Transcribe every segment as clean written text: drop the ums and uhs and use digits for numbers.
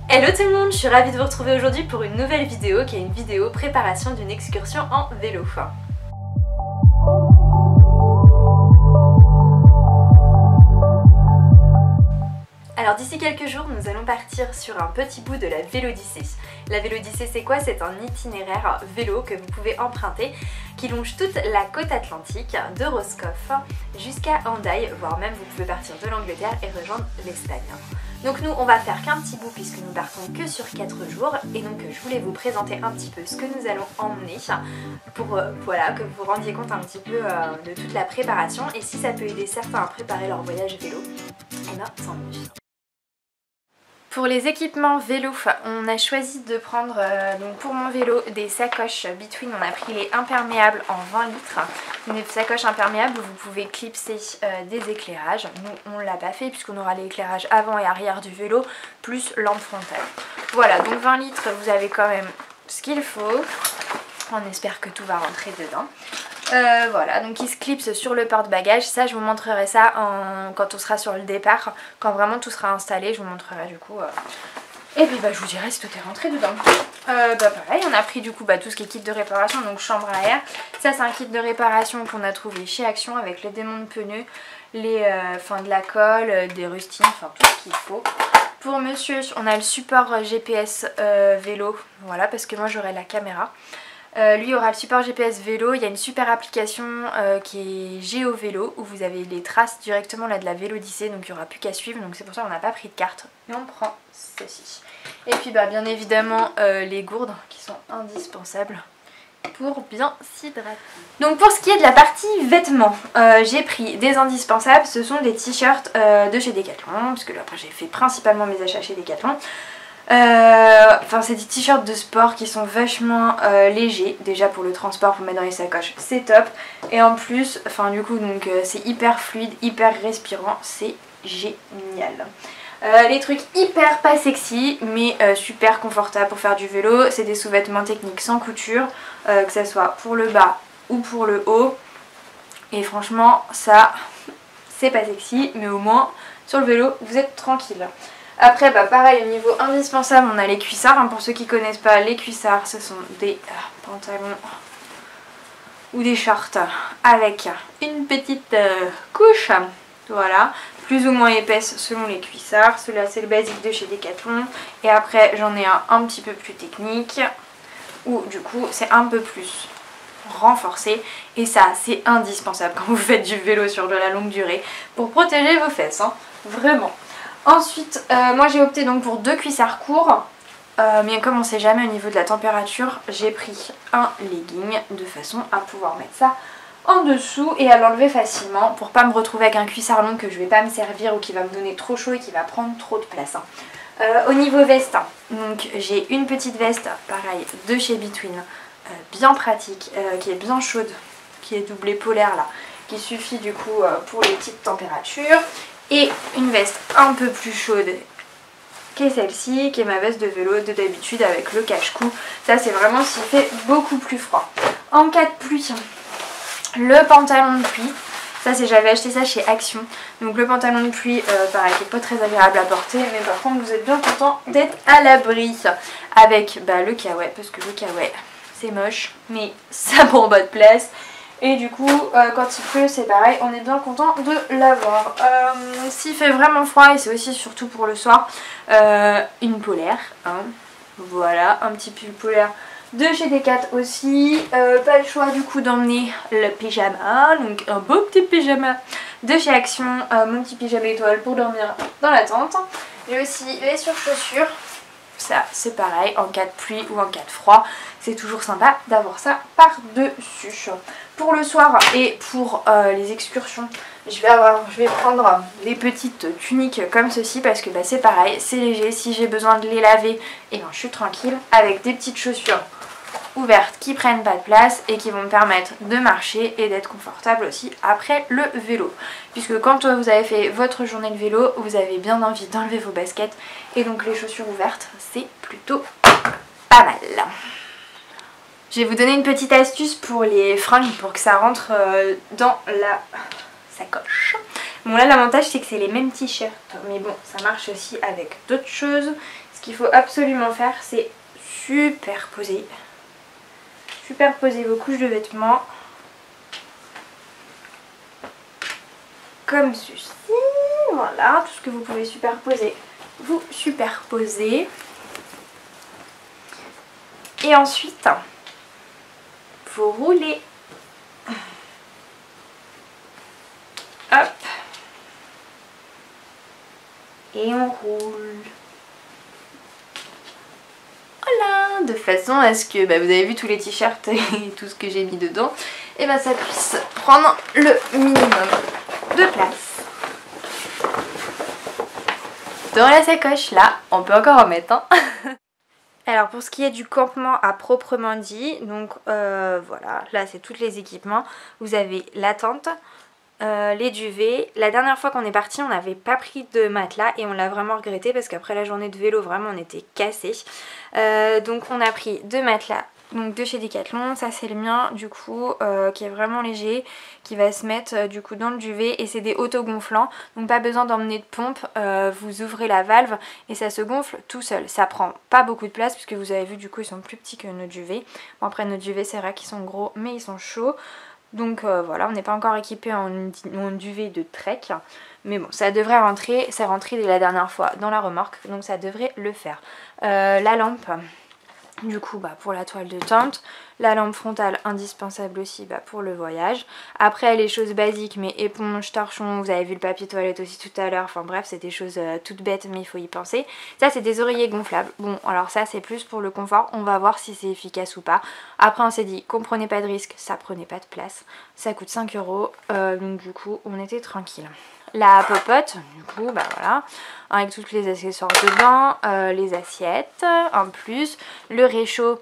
Hello tout le monde, je suis ravie de vous retrouver aujourd'hui pour une nouvelle vidéo qui est une vidéo préparation d'une excursion en vélo. Alors d'ici quelques jours, nous allons partir sur un petit bout de la Vélodyssée. La Vélodyssée, c'est quoi? C'est un itinéraire vélo que vous pouvez emprunter qui longe toute la côte atlantique de Roscoff jusqu'à Hendaye, voire même vous pouvez partir de l'Angleterre et rejoindre l'Espagne. Donc nous, on va faire qu'un petit bout puisque nous partons que sur 4 jours et donc je voulais vous présenter un petit peu ce que nous allons emmener pour voilà, que vous vous rendiez compte un petit peu de toute la préparation et si ça peut aider certains à préparer leur voyage vélo, et ben tant mieux. Pour les équipements vélo, on a choisi de prendre donc pour mon vélo des sacoches Between. On a pris les imperméables en 20 litres. Une sacoche imperméable où vous pouvez clipser des éclairages. Nous on l'a pas fait puisqu'on aura l'éclairage avant et arrière du vélo plus lampe frontale. Voilà, donc 20 litres, vous avez quand même ce qu'il faut. On espère que tout va rentrer dedans. Voilà, donc il se clipse sur le porte-bagages. Ça, je vous montrerai ça quand on sera sur le départ. Quand vraiment tout sera installé, je vous montrerai du coup. Et puis je vous dirai si tout est rentré dedans. Pareil, on a pris du coup tout ce qui est kit de réparation, donc chambre à air. Ça, c'est un kit de réparation qu'on a trouvé chez Action avec les démonts de pneus, de la colle, des rustines, enfin tout ce qu'il faut. Pour monsieur, on a le support GPS vélo, voilà, parce que moi j'aurai la caméra. Lui aura le support GPS vélo, il y a une super application qui est Géo Vélo où vous avez les traces directement là de la Vélodyssée, donc il n'y aura plus qu'à suivre, donc c'est pour ça qu'on n'a pas pris de carte, mais on prend ceci. Et puis bien évidemment les gourdes qui sont indispensables pour bien s'hydrater. Donc pour ce qui est de la partie vêtements, j'ai pris des indispensables, ce sont des t-shirts de chez Decathlon, parce que là après j'ai fait principalement mes achats chez Decathlon. C'est des t-shirts de sport qui sont vachement légers, déjà pour le transport, pour mettre dans les sacoches, c'est top. Et en plus, c'est hyper fluide, hyper respirant, c'est génial. Les trucs hyper pas sexy, mais super confortables pour faire du vélo, c'est des sous-vêtements techniques sans couture, que ce soit pour le bas ou pour le haut. Et franchement, ça, c'est pas sexy, mais au moins, sur le vélo, vous êtes tranquille. Après pareil, au niveau indispensable on a les cuissards, pour ceux qui connaissent pas les cuissards, ce sont des pantalons ou des shorts avec une petite couche, voilà, plus ou moins épaisse selon les cuissards. Celui-là c'est le basique de chez Decathlon et après j'en ai un petit peu plus technique où du coup c'est un peu plus renforcé et ça c'est indispensable quand vous faites du vélo sur de la longue durée pour protéger vos fesses, vraiment. Ensuite, moi j'ai opté donc pour 2 cuissards courts, mais comme on sait jamais au niveau de la température, j'ai pris un legging de façon à pouvoir mettre ça en dessous et à l'enlever facilement pour pas me retrouver avec un cuissard long que je vais pas me servir ou qui va me donner trop chaud et qui va prendre trop de place. Au niveau veste, donc j'ai une petite veste, pareil, de chez Between, bien pratique, qui est bien chaude, qui est doublée polaire là, qui suffit du coup pour les petites températures. Et une veste un peu plus chaude qui est celle-ci, qui est ma veste de vélo de d'habitude avec le cache-cou. Ça c'est vraiment s'il fait beaucoup plus froid. En cas de pluie, le pantalon de pluie. Ça j'avais acheté ça chez Action. Donc le pantalon de pluie, pareil, qui n'est pas très agréable à porter. Mais par contre vous êtes bien content d'être à l'abri. Avec le kawaii, parce que le kawaii c'est moche, mais ça prend pas de place. Et du coup quand il pleut c'est pareil, on est bien content de l'avoir. S'il fait vraiment froid, et c'est aussi surtout pour le soir, une polaire, voilà, un petit pull polaire de chez Decat aussi. Pas le choix du coup d'emmener le pyjama, donc un beau petit pyjama de chez Action, mon petit pyjama étoile pour dormir dans la tente. J'ai aussi les surchaussures. Ça c'est pareil, en cas de pluie ou en cas de froid, c'est toujours sympa d'avoir ça par-dessus. Pour le soir et pour les excursions, je vais prendre des petites tuniques comme ceci parce que c'est pareil, c'est léger. Si j'ai besoin de les laver, et je suis tranquille avec des petites chaussures ouvertes qui prennent pas de place et qui vont me permettre de marcher et d'être confortable aussi après le vélo. Puisque quand vous avez fait votre journée de vélo, vous avez bien envie d'enlever vos baskets et donc les chaussures ouvertes, c'est plutôt pas mal. Je vais vous donner une petite astuce pour les fringues pour que ça rentre dans la sacoche. Bon là l'avantage c'est que c'est les mêmes t-shirts, mais bon ça marche aussi avec d'autres choses. Ce qu'il faut absolument faire c'est superposer vos couches de vêtements comme ceci. Voilà, tout ce que vous pouvez superposer, vous superposez. Et ensuite, vous roulez. Hop. Et on roule. Voilà, de façon à ce que vous avez vu tous les t-shirts et tout ce que j'ai mis dedans, et ça puisse prendre le minimum de place. Dans la sacoche, là, on peut encore en mettre. Alors pour ce qui est du campement à proprement dit, donc voilà, là c'est tous les équipements. Vous avez la tente, les duvets. La dernière fois qu'on est parti, on n'avait pas pris de matelas et on l'a vraiment regretté parce qu'après la journée de vélo, vraiment on était cassés. Donc on a pris 2 matelas. Donc de chez Decathlon, ça c'est le mien du coup qui est vraiment léger, qui va se mettre du coup dans le duvet et c'est des autogonflants, donc pas besoin d'emmener de pompe, vous ouvrez la valve et ça se gonfle tout seul. Ça prend pas beaucoup de place puisque vous avez vu du coup ils sont plus petits que nos duvets. Bon après nos duvets c'est vrai qu'ils sont gros mais ils sont chauds, donc voilà on n'est pas encore équipé en duvet de trek. Mais bon ça devrait rentrer, c'est rentré dès la dernière fois dans la remorque donc ça devrait le faire. La lampe... Du coup pour la toile de tente, la lampe frontale indispensable aussi pour le voyage. Après les choses basiques mais éponge, torchon, vous avez vu le papier toilette aussi tout à l'heure, enfin bref c'est des choses toutes bêtes mais il faut y penser. Ça c'est des oreillers gonflables, bon alors ça c'est plus pour le confort, on va voir si c'est efficace ou pas. Après on s'est dit qu'on prenait pas de risque, ça prenait pas de place, ça coûte 5 €, donc du coup on était tranquille. La popote, du coup, voilà, avec tous les accessoires dedans, les assiettes en plus, le réchaud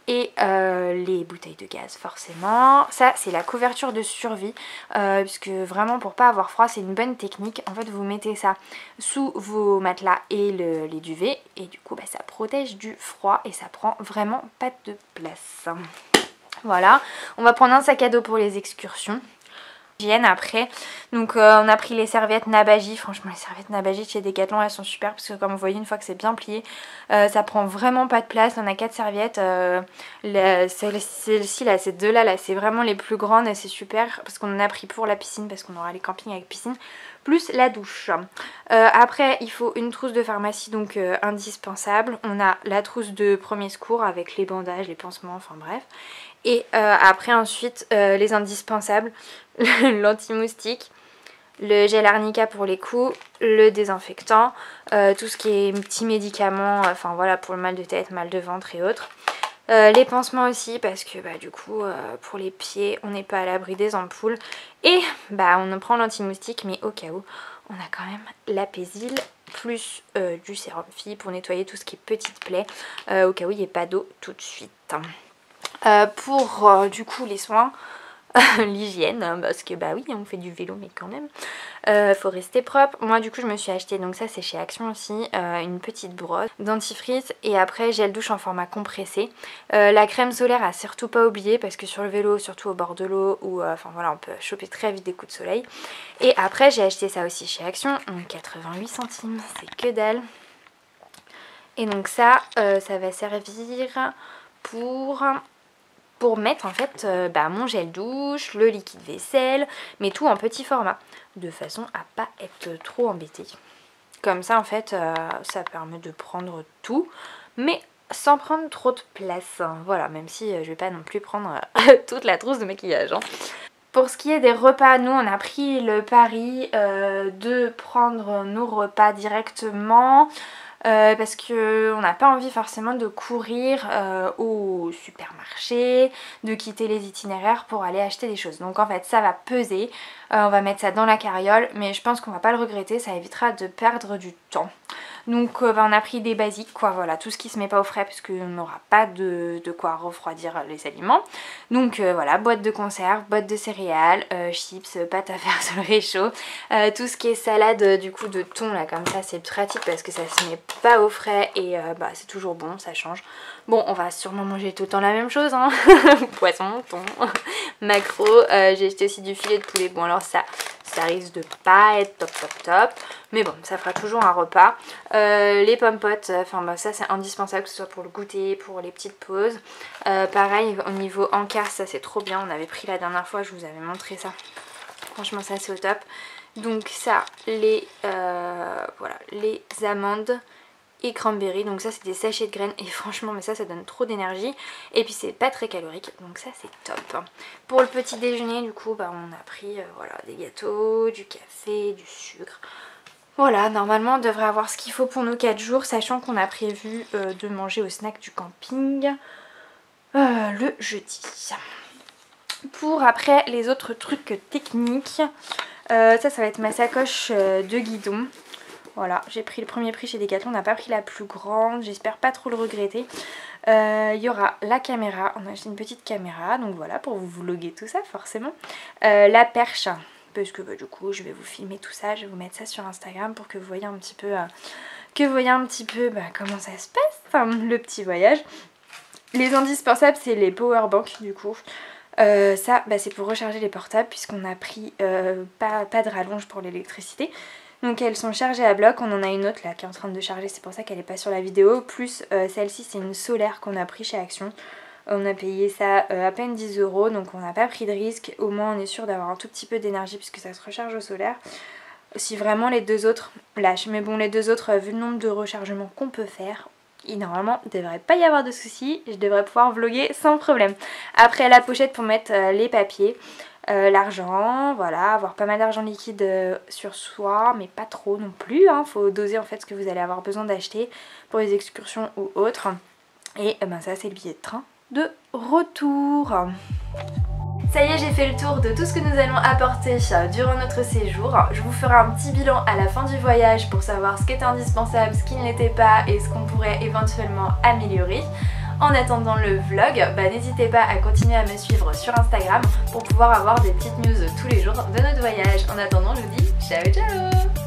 et les bouteilles de gaz forcément. Ça c'est la couverture de survie, puisque vraiment pour pas avoir froid c'est une bonne technique. En fait vous mettez ça sous vos matelas et les duvets et du coup ça protège du froid et ça prend vraiment pas de place. Voilà, on va prendre un sac à dos pour les excursions. Après donc on a pris les serviettes Nabaji. Franchement les serviettes Nabaji chez Decathlon elles sont super parce que comme vous voyez une fois que c'est bien plié ça prend vraiment pas de place. On a 4 serviettes, celle-ci là, ces deux là c'est vraiment les plus grandes et c'est super parce qu'on en a pris pour la piscine parce qu'on aura les campings avec piscine plus la douche. Après il faut une trousse de pharmacie donc indispensable. On a la trousse de premier secours avec les bandages, les pansements, enfin bref. Et après ensuite les indispensables, l'anti-moustique, le gel arnica pour les coups, le désinfectant, tout ce qui est petits médicaments, enfin voilà pour le mal de tête, mal de ventre et autres. Les pansements aussi parce que du coup pour les pieds on n'est pas à l'abri des ampoules. Et on prend l'anti-moustique mais au cas où on a quand même la Pésil plus du sérum fille pour nettoyer tout ce qui est petites plaies au cas où il n'y ait pas d'eau tout de suite. Pour du coup les soins, l'hygiène, parce que oui on fait du vélo mais quand même faut rester propre. Moi du coup je me suis acheté, donc ça c'est chez Action aussi, une petite brosse, dentifrice et après gel douche en format compressé. La crème solaire à surtout pas oublier parce que sur le vélo, surtout au bord de l'eau ou enfin voilà on peut choper très vite des coups de soleil. Et après j'ai acheté ça aussi chez Action, 88 centimes, c'est que dalle. Et donc ça va servir pour mettre en fait mon gel douche, le liquide vaisselle, mais tout en petit format, de façon à pas être trop embêté. Comme ça en fait ça permet de prendre tout, mais sans prendre trop de place. Voilà, même si je vais pas non plus prendre toute la trousse de maquillage. Pour ce qui est des repas, nous on a pris le pari de prendre nos repas directement. Parce qu'on n'a pas envie forcément de courir au supermarché, de quitter les itinéraires pour aller acheter des choses. Donc en fait ça va peser, on va mettre ça dans la carriole, mais je pense qu'on va pas le regretter, ça évitera de perdre du temps. Donc on a pris des basiques quoi, voilà, tout ce qui se met pas au frais parce qu'on n'aura pas de quoi refroidir les aliments. Donc voilà, boîte de conserve, boîte de céréales, chips, pâte à faire sur le réchaud, tout ce qui est salade du coup de thon là comme ça c'est pratique parce que ça se met pas au frais et c'est toujours bon, ça change. Bon on va sûrement manger tout le temps la même chose hein. Poisson, thon, maquereau, j'ai acheté aussi du filet de poulet, bon alors ça ça risque de pas être top, mais bon, ça fera toujours un repas. Les pommes potes, enfin bah, ça c'est indispensable, que ce soit pour le goûter, pour les petites pauses. Pareil au niveau encas, ça c'est trop bien, on avait pris la dernière fois, je vous avais montré ça. Franchement ça c'est au top. Donc ça, voilà, les amandes et cranberry, donc ça c'est des sachets de graines et franchement mais ça donne trop d'énergie et puis c'est pas très calorique, donc ça c'est top. Pour le petit déjeuner du coup bah, on a pris voilà, des gâteaux, du café, du sucre. Voilà, normalement on devrait avoir ce qu'il faut pour nos 4 jours, sachant qu'on a prévu de manger au snack du camping le jeudi. Pour après les autres trucs techniques, ça va être ma sacoche de guidon. Voilà, j'ai pris le premier prix chez Decathlon, on n'a pas pris la plus grande, j'espère pas trop le regretter. Il y aura la caméra, on a acheté une petite caméra, donc voilà, pour vous vlogger tout ça forcément. La perche, parce que bah, du coup je vais vous filmer tout ça, je vais vous mettre ça sur Instagram pour que vous voyez un petit peu, bah, comment ça se passe, le petit voyage. Les indispensables c'est les powerbanks du coup. Ça bah, c'est pour recharger les portables puisqu'on a pris pas de rallonge pour l'électricité. Donc elles sont chargées à bloc, on en a une autre là qui est en train de charger, c'est pour ça qu'elle n'est pas sur la vidéo. Plus celle-ci c'est une solaire qu'on a pris chez Action. On a payé ça à peine 10 €, donc on n'a pas pris de risque. Au moins on est sûr d'avoir un tout petit peu d'énergie puisque ça se recharge au solaire. Si vraiment les deux autres lâchent, mais bon les deux autres vu le nombre de rechargements qu'on peut faire, normalement il ne devrait pas y avoir de soucis, je devrais pouvoir vlogger sans problème. Après la pochette pour mettre les papiers. L'argent, voilà, avoir pas mal d'argent liquide sur soi, mais pas trop non plus, hein. Faut doser en fait ce que vous allez avoir besoin d'acheter pour les excursions ou autres. Et ben ça c'est le billet de train de retour. Ça y est, j'ai fait le tour de tout ce que nous allons apporter durant notre séjour. Je vous ferai un petit bilan à la fin du voyage pour savoir ce qui était indispensable, ce qui ne l'était pas et ce qu'on pourrait éventuellement améliorer. En attendant le vlog, bah, n'hésitez pas à continuer à me suivre sur Instagram pour pouvoir avoir des petites news tous les jours de notre voyage. En attendant, je vous dis ciao ciao.